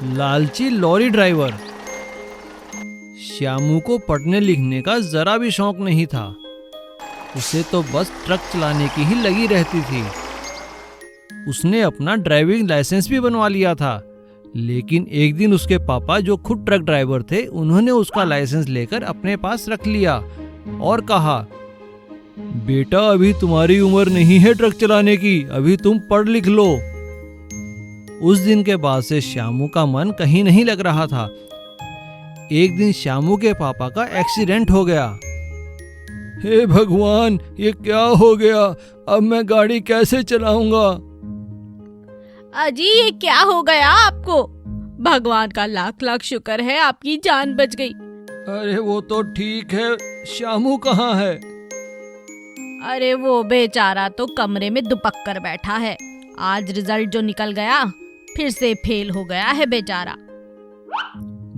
लालची lorry driver. Shyamu को पढ़ने लिखने का जरा भी शौक नहीं था। उसे तो बस ट्रक चलाने की ही लगी रहती थी। उसने अपना ड्राइविंग लाइसेंस भी बनवा लिया था, लेकिन एक दिन उसके पापा, जो खुद ट्रक ड्राइवर थे, उन्होंने उसका लाइसेंस लेकर अपने पास रख लिया और कहा, बेटा अभी तुम्हारी उम्र नहीं है ट्रक चलाने की, अभी तुम पढ़ लिख लो। उस दिन के बाद से श्यामू का मन कहीं नहीं लग रहा था। एक दिन श्यामू के पापा का एक्सीडेंट हो गया। हे भगवान, ये क्या हो गया? अब मैं गाड़ी कैसे चलाऊंगा? अजी ये क्या हो गया आपको? भगवान का लाख लाख शुक्र है आपकी जान बच गई। अरे वो तो ठीक है, श्यामू कहाँ है? अरे वो बेचारा तो कमरे में दुपक कर बैठा है। आज रिजल्ट जो निकल गया, फिर से फेल हो गया है बेचारा।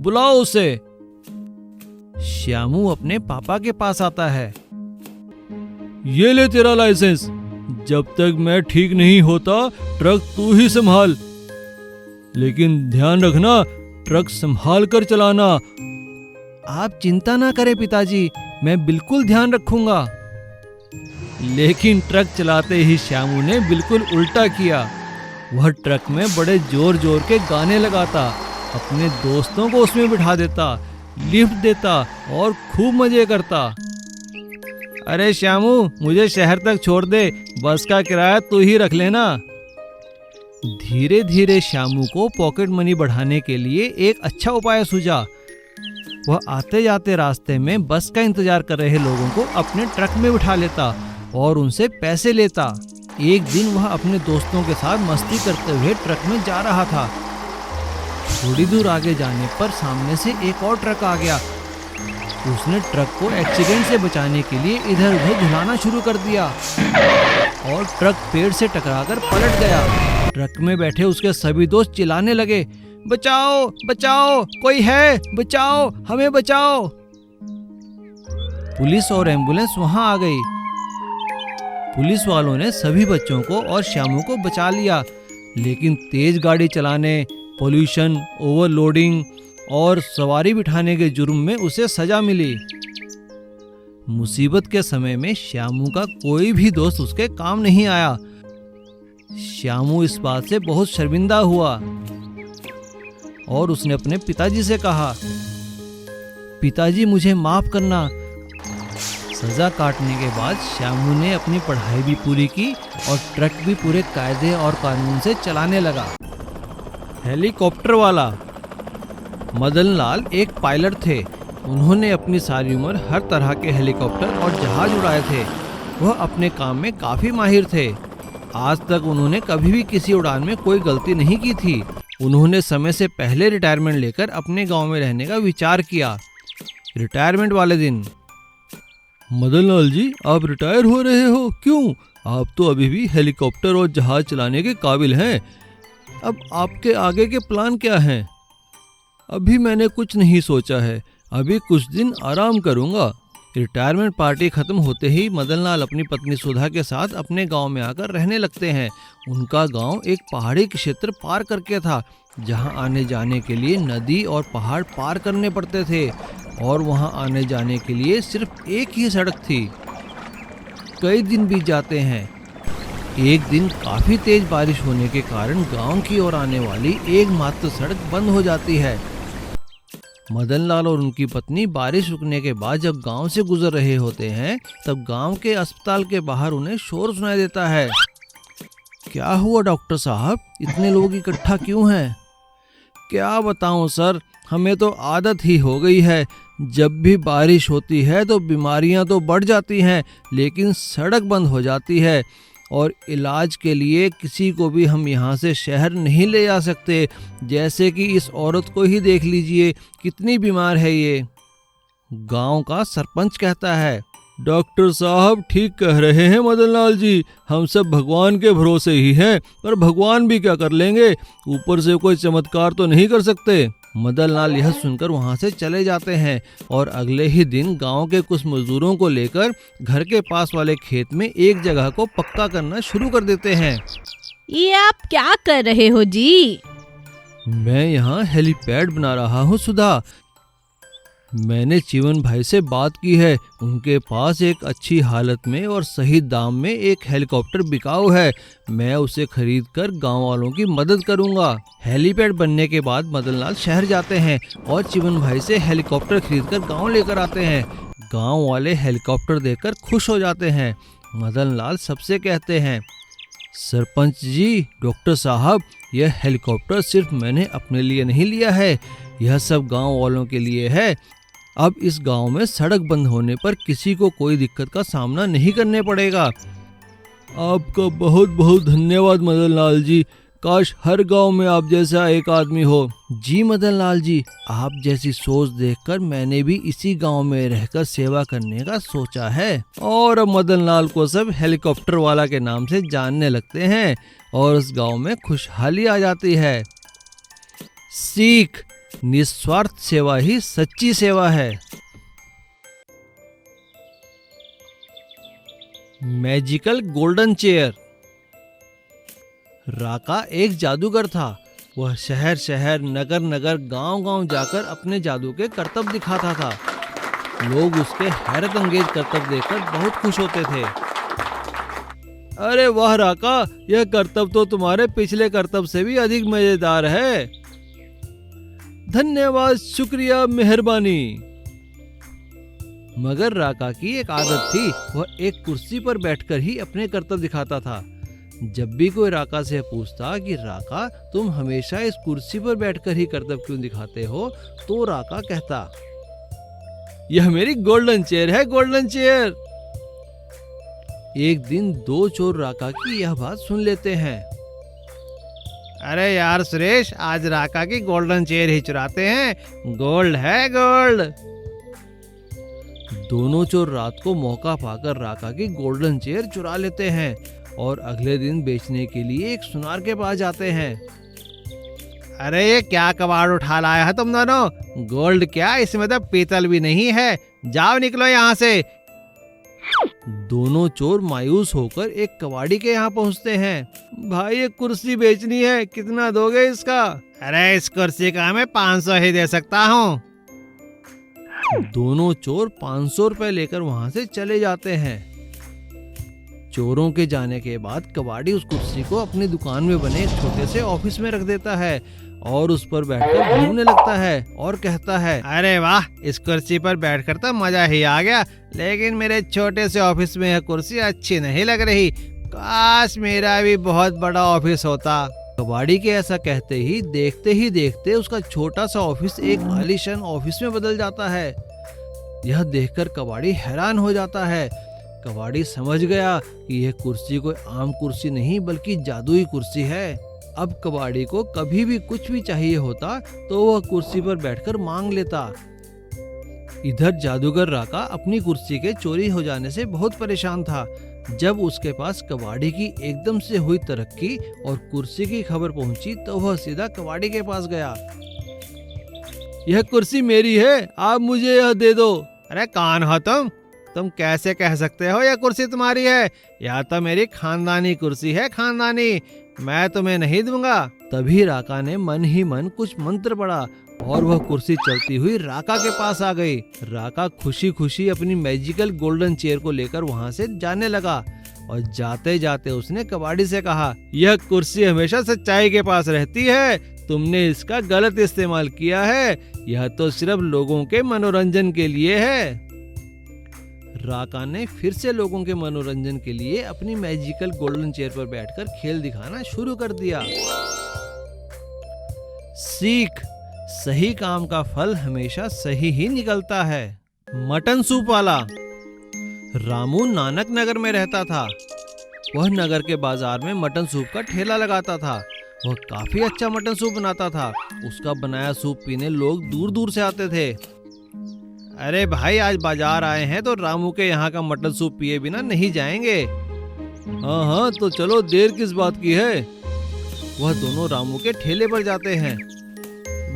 बुलाओ उसे। श्यामू अपने पापा के पास आता है। ये ले तेरा लाइसेंस, जब तक मैं ठीक नहीं होता ट्रक तू ही संभाल, लेकिन ध्यान रखना ट्रक संभाल कर चलाना। आप चिंता ना करें पिताजी, मैं बिल्कुल ध्यान रखूंगा। लेकिन ट्रक चलाते ही श्यामू ने बिल्कुल उल्टा किया। वह ट्रक में बड़े जोर जोर के गाने लगाता, अपने दोस्तों को उसमें बिठा देता, लिफ्ट देता और खूब मजे करता। अरे श्यामू, मुझे शहर तक छोड़ दे, बस का किराया तू ही रख लेना। धीरे धीरे श्यामू को पॉकेट मनी बढ़ाने के लिए एक अच्छा उपाय सूझा। वह आते जाते रास्ते में बस का इंतजार कर रहे लोगों को अपने ट्रक में बिठा लेता और उनसे पैसे लेता। एक दिन वह अपने दोस्तों के साथ मस्ती करते हुए ट्रक में जा रहा था। थोड़ी दूर आगे जाने पर सामने से एक और ट्रक आ गया। उसने ट्रक को एक्सीडेंट से बचाने के लिए इधर उधर घुमाना शुरू कर दिया और ट्रक पेड़ से टकराकर पलट गया। ट्रक में बैठे उसके सभी दोस्त चिल्लाने लगे, बचाओ बचाओ, कोई है, बचाओ, हमें बचाओ। पुलिस और एम्बुलेंस वहां आ गई। पुलिस वालों ने सभी बच्चों को और श्यामू को बचा लिया, लेकिन तेज गाड़ी चलाने, पोल्यूशन, ओवरलोडिंग और सवारी बिठाने के जुर्म में उसे सजा मिली। मुसीबत के समय में श्यामू का कोई भी दोस्त उसके काम नहीं आया। श्यामू इस बात से बहुत शर्मिंदा हुआ और उसने अपने पिताजी से कहा, पिताजी मुझे माफ करना। सजा काटने के बाद श्यामू ने अपनी पढ़ाई भी पूरी की और ट्रक भी पूरे कायदे और कानून से चलाने लगा। हेलीकॉप्टर वाला। मदन लाल एक पायलट थे। उन्होंने अपनी सारी उम्र हर तरह के हेलीकॉप्टर और जहाज उड़ाए थे। वह अपने काम में काफी माहिर थे। आज तक उन्होंने कभी भी किसी उड़ान में कोई गलती नहीं की थी। उन्होंने समय से पहले रिटायरमेंट लेकर अपने गांव में रहने का विचार किया। रिटायरमेंट वाले दिन, मदन लाल जी, आप रिटायर हो रहे हो? क्यों? आप तो अभी भी हेलीकॉप्टर और जहाज चलाने के काबिल हैं। अब आपके आगे के प्लान क्या हैं? अभी मैंने कुछ नहीं सोचा है, अभी कुछ दिन आराम करूंगा। रिटायरमेंट पार्टी खत्म होते ही मदन लाल अपनी पत्नी सुधा के साथ अपने गांव में आकर रहने लगते हैं। उनका गांव एक पहाड़ी क्षेत्र पार करके था, जहां आने जाने के लिए नदी और पहाड़ पार करने पड़ते थे और वहां आने जाने के लिए सिर्फ एक ही सड़क थी। कई दिन बीत जाते हैं। एक दिन काफी तेज बारिश होने के कारण गांव की ओर आने वाली एकमात्र सड़क बंद हो जाती है। मदन लाल और उनकी पत्नी बारिश रुकने के बाद जब गांव से गुजर रहे होते हैं, तब गांव के अस्पताल के बाहर उन्हें शोर सुनाई देता है। क्या हुआ डॉक्टर साहब, इतने लोग इकट्ठा क्यों हैं? क्या बताऊं सर, हमें तो आदत ही हो गई है। जब भी बारिश होती है तो बीमारियां तो बढ़ जाती हैं, लेकिन सड़क बंद हो जाती है और इलाज के लिए किसी को भी हम यहाँ से शहर नहीं ले जा सकते। जैसे कि इस औरत को ही देख लीजिए, कितनी बीमार है ये। गांव का सरपंच कहता है, डॉक्टर साहब ठीक कह रहे हैं मदन लाल जी, हम सब भगवान के भरोसे ही हैं, पर भगवान भी क्या कर लेंगे, ऊपर से कोई चमत्कार तो नहीं कर सकते। मदन लाल यह सुनकर वहां से चले जाते हैं और अगले ही दिन गांव के कुछ मजदूरों को लेकर घर के पास वाले खेत में एक जगह को पक्का करना शुरू कर देते हैं। ये आप क्या कर रहे हो जी? मैं यहाँ हेलीपैड बना रहा हूँ सुधा। मैंने चिमन भाई से बात की है, उनके पास एक अच्छी हालत में और सही दाम में एक हेलीकॉप्टर बिकाऊ है। मैं उसे खरीद कर गाँव वालों की मदद करूँगा। हेलीपैड बनने के बाद मदन लाल शहर जाते हैं और चिमन भाई से हेलीकॉप्टर खरीद कर गाँव लेकर आते हैं। गाँव वाले हेलीकॉप्टर देखकर खुश हो जाते हैं। मदन लाल सबसे कहते हैं, सरपंच जी, डॉक्टर साहब, यह हेलीकॉप्टर सिर्फ मैंने अपने लिए नहीं लिया है, यह सब गांव वालों के लिए है। अब इस गांव में सड़क बंद होने पर किसी को कोई दिक्कत का सामना नहीं करने पड़ेगा। आपका बहुत बहुत धन्यवाद मदन लाल जी, काश हर गांव में आप जैसा एक आदमी हो। जी मदन लाल जी, आप जैसी सोच देखकर मैंने भी इसी गांव में रहकर सेवा करने का सोचा है। और अब मदन लाल को सब हेलीकॉप्टर वाला के नाम से जानने लगते हैं और उस गांव में खुशहाली आ जाती है। सीख, निस्वार्थ सेवा ही सच्ची सेवा है। Magical golden chair. राका एक जादूगर था। वह शहर शहर, नगर नगर, गांव गांव जाकर अपने जादू के करतब दिखाता था। लोग उसके हैरत अंगेज करतब देखकर बहुत खुश होते थे। अरे वाह राका, यह करतब तो तुम्हारे पिछले करतब से भी अधिक मजेदार है। धन्यवाद, शुक्रिया, मेहरबानी। मगर राका की एक आदत थी, वह एक कुर्सी पर बैठकर ही अपने करतब दिखाता था। जब भी कोई राका से पूछता कि राका, तुम हमेशा इस कुर्सी पर बैठकर ही करतब क्यों दिखाते हो, तो राका कहता, यह मेरी गोल्डन चेयर है, गोल्डन चेयर। एक दिन दो चोर राका की यह बात सुन लेते हैं। अरे यार सुरेश, आज राका की गोल्डन चेयर ही चुराते हैं, गोल्ड है गोल्ड। दोनों चोर रात को मौका पाकर राका की गोल्डन चेयर चुरा लेते हैं और अगले दिन बेचने के लिए एक सुनार के पास जाते हैं। अरे ये क्या कबाड़ उठा लाया है तुम दोनों? गोल्ड क्या, इसमें तो पीतल भी नहीं है, जाओ निकलो यहाँ से। दोनों चोर मायूस होकर एक कबाड़ी के यहाँ पहुँचते हैं। भाई ये कुर्सी बेचनी है, कितना दोगे इसका? अरे इस कुर्सी का मैं 500 ही दे सकता हूँ। दोनों चोर 500 रुपए लेकर वहाँ से चले जाते हैं। चोरों के जाने के बाद कबाड़ी उस कुर्सी को अपनी दुकान में बने एक छोटे से ऑफिस में रख देता है और उस पर बैठकर घूमने लगता है और कहता है, अरे वाह, इस कुर्सी पर बैठकर तो मजा ही आ गया, लेकिन मेरे छोटे से ऑफिस में यह कुर्सी अच्छी नहीं लग रही, काश मेरा भी बहुत बड़ा ऑफिस होता। कबाड़ी के ऐसा कहते ही देखते उसका छोटा सा ऑफिस एक आलीशान ऑफिस में बदल जाता है। यह देखकर कबाड़ी हैरान हो जाता है। कबाड़ी समझ गया कि यह कुर्सी कोई आम कुर्सी नहीं बल्कि जादुई कुर्सी है। अब कबाड़ी को कभी भी कुछ भी चाहिए होता तो वह कुर्सी पर बैठकर मांग लेता। इधर जादूगर राका अपनी कुर्सी के चोरी हो जाने से बहुत परेशान था। जब उसके पास कबाड़ी की एकदम से हुई तरक्की और कुर्सी की खबर पहुंची तो वह सीधा कबाड़ी के पास गया। यह कुर्सी मेरी है, आप मुझे यह दे दो। अरे कौन हो तुम कैसे कह सकते हो यह कुर्सी तुम्हारी है? यह तो मेरी खानदानी कुर्सी है, खानदानी, मैं तुम्हें नहीं दूंगा। तभी राका ने मन ही मन कुछ मंत्र पढ़ा और वह कुर्सी चलती हुई राका के पास आ गई। राका खुशी खुशी अपनी मैजिकल गोल्डन चेयर को लेकर वहां से जाने लगा और जाते जाते उसने कबाड़ी से कहा, यह कुर्सी हमेशा सच्चाई के पास रहती है, तुमने इसका गलत इस्तेमाल किया है, यह तो सिर्फ लोगों के मनोरंजन के लिए है। राका ने फिर से लोगों के मनोरंजन के लिए अपनी मैजिकल गोल्डन चेयर पर बैठकर खेल दिखाना शुरू कर दिया। सीख, सही काम का फल हमेशा सही ही निकलता है। मटन सूप वाला। रामू नानक नगर में रहता था। वह नगर के बाजार में मटन सूप का ठेला लगाता था। वह काफी अच्छा मटन सूप बनाता था। उसका बनाया सूप पीने लोग दूर दूर से आते थे। अरे भाई, आज बाजार आए हैं तो रामू के यहाँ का मटन सूप पिए बिना नहीं जाएंगे। हाँ, तो चलो, देर किस बात की है। वह दोनों रामू के ठेले पर जाते हैं।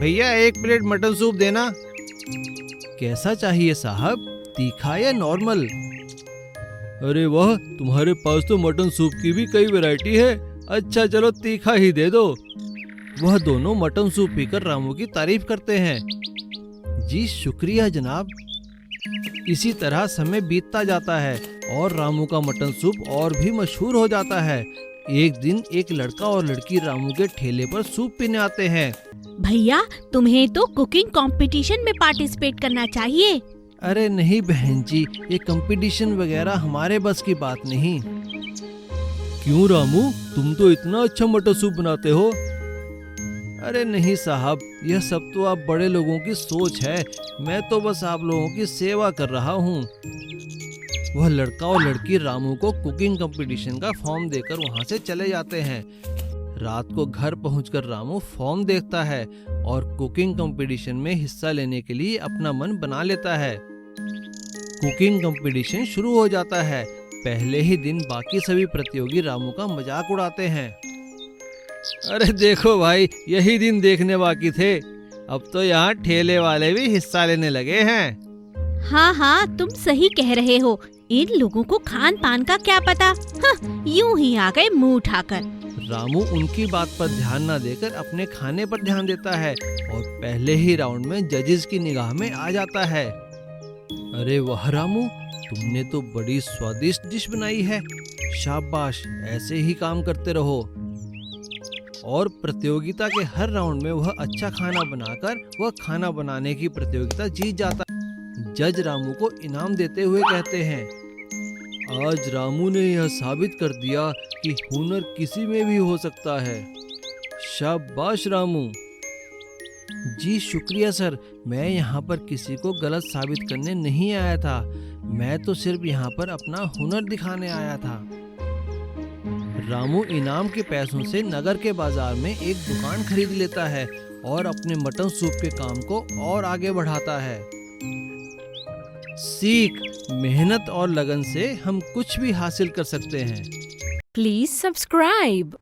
भैया 1 प्लेट मटन सूप देना। कैसा चाहिए साहब, तीखा या नॉर्मल? अरे वाह, तुम्हारे पास तो मटन सूप की भी कई वैरायटी है। अच्छा चलो, तीखा ही दे दो। वह दोनों मटन सूप पीकर रामू की तारीफ करते हैं। जी शुक्रिया जनाब। इसी तरह समय बीतता जाता है और रामू का मटन सूप और भी मशहूर हो जाता है। एक दिन एक लड़का और लड़की रामू के ठेले पर सूप पीने आते हैं। भैया, तुम्हें तो कुकिंग कंपटीशन में पार्टिसिपेट करना चाहिए। अरे नहीं बहन जी, ये कंपटीशन वगैरह हमारे बस की बात नहीं। क्यों रामू, तुम तो इतना अच्छा मटर सूप बनाते हो। अरे नहीं साहब, यह सब तो आप बड़े लोगों की सोच है, मैं तो बस आप लोगों की सेवा कर रहा हूँ। वह लड़का और लड़की रामू को कुकिंग कंपटीशन का फॉर्म देकर वहाँ से चले जाते हैं। रात को घर पहुंचकर रामू फॉर्म देखता है और कुकिंग कंपटीशन में हिस्सा लेने के लिए अपना मन बना लेता है। कुकिंग कंपटीशन शुरू हो जाता है। पहले ही दिन बाकी सभी प्रतियोगी रामू का मजाक उड़ाते हैं। अरे देखो भाई, यही दिन देखने बाकी थे, अब तो यहाँ ठेले वाले भी हिस्सा लेने लगे हैं। हाँ हाँ, तुम सही कह रहे हो। इन लोगों को खान पान का क्या पता। हाँ, यूं ही आ गए मुंह उठाकर। रामू उनकी बात पर ध्यान न देकर अपने खाने पर ध्यान देता है और पहले ही राउंड में जजेस की निगाह में आ जाता है। अरे वाह रामू, तुमने तो बड़ी स्वादिष्ट डिश बनाई है। शाबाश, ऐसे ही काम करते रहो। और प्रतियोगिता के हर राउंड में वह अच्छा खाना बनाकर वह खाना बनाने की प्रतियोगिता जीत जाता है। जज रामू को इनाम देते हुए कहते हैं, आज रामू ने यह साबित कर दिया कि हुनर किसी में भी हो सकता है। शाबाश रामू। जी शुक्रिया सर, मैं यहाँ पर किसी को गलत साबित करने नहीं आया था, मैं तो सिर्फ यहाँ पर अपना हुनर दिखाने आया था। रामू इनाम के पैसों से नगर के बाजार में एक दुकान खरीद लेता है और अपने मटन सूप के काम को और आगे बढ़ाता है। सीख, मेहनत और लगन से हम कुछ भी हासिल कर सकते हैं। Please subscribe.